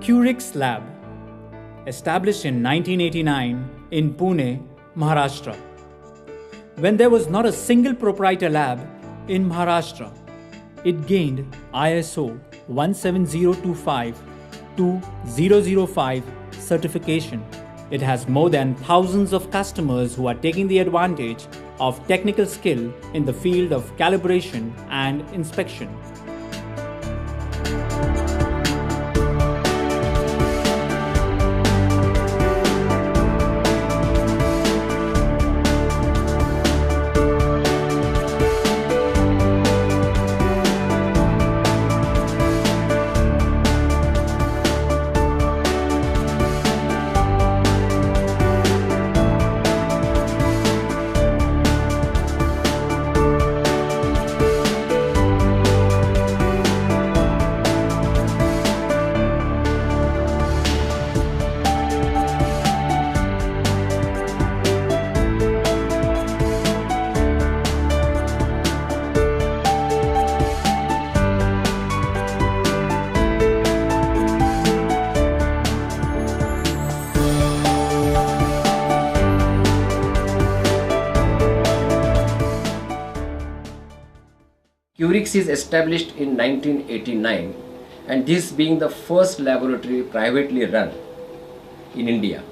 Curix Lab, established in 1989 in Pune, Maharashtra. When there was not a single proprietor lab in Maharashtra, it gained ISO 17025-2005 certification. It has more than thousands of customers who are taking the advantage of technical skill in the field of calibration and inspection. Curix is established in 1989, and this being the first laboratory privately run in India.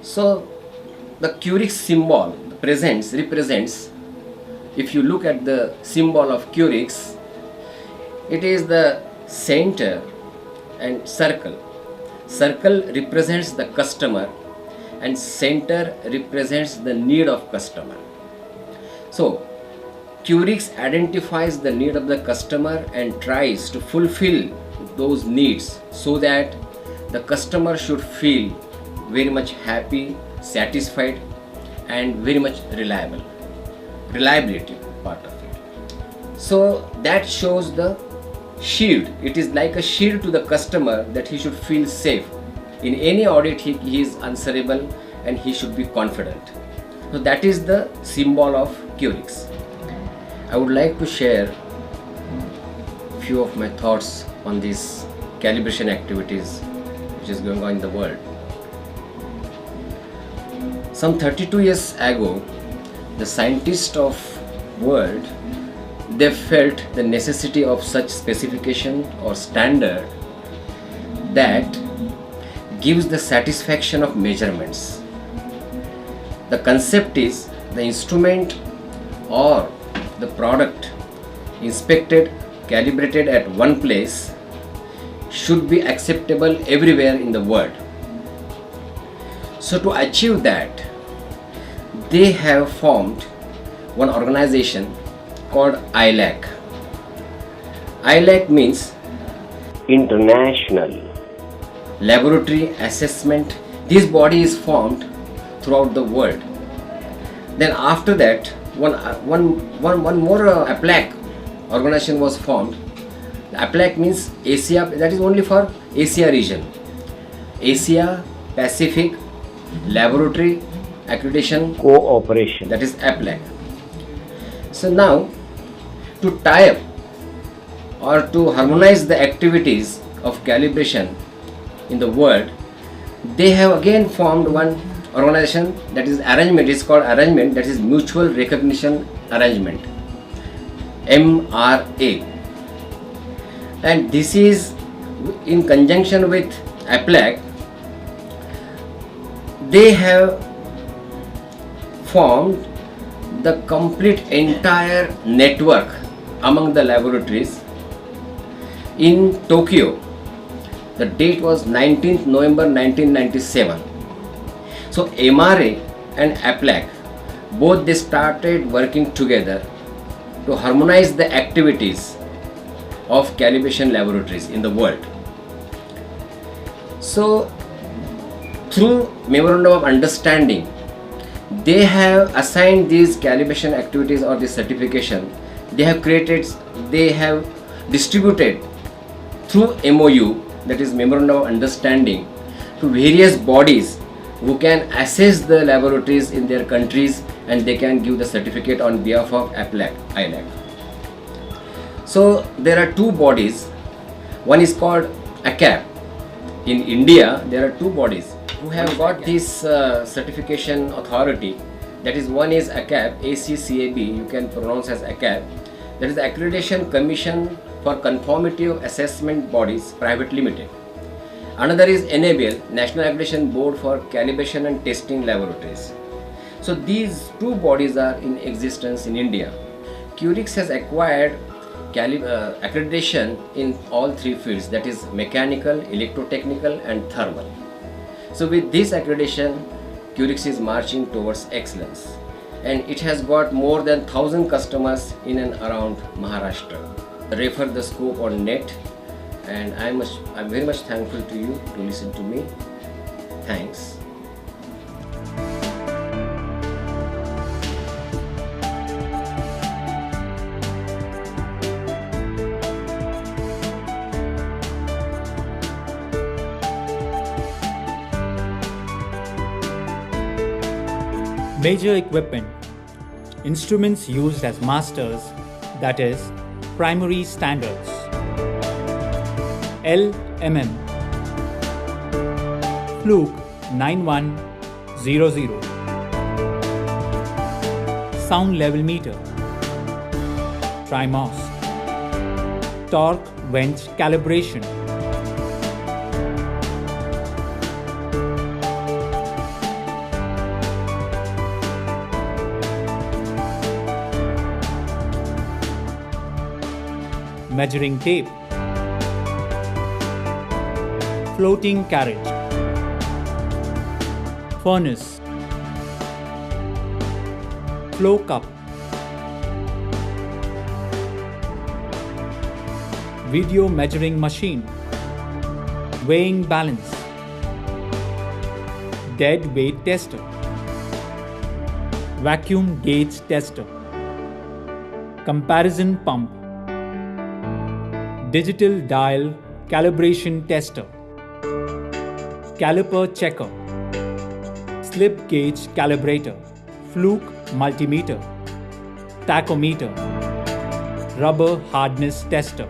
So the Curix symbol represents, if you look at the symbol of Curix, it is the center and circle. Circle represents the customer and center represents the need of customer. So Curix identifies the need of the customer and tries to fulfill those needs so that the customer should feel very much happy, satisfied, and very much reliability part of it. So that shows the shield. It is like a shield to the customer that he should feel safe. In any audit he is answerable and he should be confident. So that is the symbol of Curix. I would like to share a few of my thoughts on these calibration activities which is going on in the world. Some 32 years ago, the scientists of world, they felt the necessity of such specification or standard that gives the satisfaction of measurements. The concept is the instrument or the product inspected, calibrated at one place should be acceptable everywhere in the world. So to achieve that, they have formed one organization called ILAC. ILAC means International Laboratory Assessment. This body is formed throughout the world. Then after that, one more APLAC organization was formed. APLAC means Asia, that is only for Asia region. Asia Pacific Laboratory Accreditation Cooperation, that is APLAC. So now to tie up or to harmonize the activities of calibration in the world, they have again formed one organization, that is arrangement, is called arrangement, that is Mutual Recognition Arrangement, MRA. And this is in conjunction with APLAC. They have formed the complete entire network among the laboratories in Tokyo. The date was 19th November 1997. So MRA and APLAC, both they started working together to harmonize the activities of calibration laboratories in the world. So through memorandum of understanding, they have assigned these calibration activities or the certification. They have distributed through MOU, that is memorandum of understanding, to various bodies who can assess the laboratories in their countries, and they can give the certificate on behalf of ILAC. So there are two bodies. One is called ACAP. In India, there are two bodies who have got this certification authority. That is, one is ACAP, ACCAB, you can pronounce as ACAP. That is the Accreditation Commission for Conformity of Assessment Bodies Private Limited. Another is NABL, National Accreditation Board for Calibration and Testing Laboratories. So these two bodies are in existence in India. Curix has acquired accreditation in all three fields, that is mechanical, electrotechnical and thermal. So with this accreditation, Curix is marching towards excellence, and it has got more than 1,000 customers in and around Maharashtra. Refer the scope on net, and I'm very much thankful to you to listen to me. Thanks. Major equipment. Instruments used as masters, that is, primary standards. LMM. Fluke 9100. Sound level meter. Trimos. Torque wrench calibration. Measuring tape. Floating carriage. Furnace. Flow cup. Video measuring machine. Weighing balance. Dead weight tester. Vacuum gauge tester. Comparison pump. Digital dial calibration tester. Caliper checker. Slip gauge calibrator. Fluke multimeter. Tachometer. Rubber hardness tester.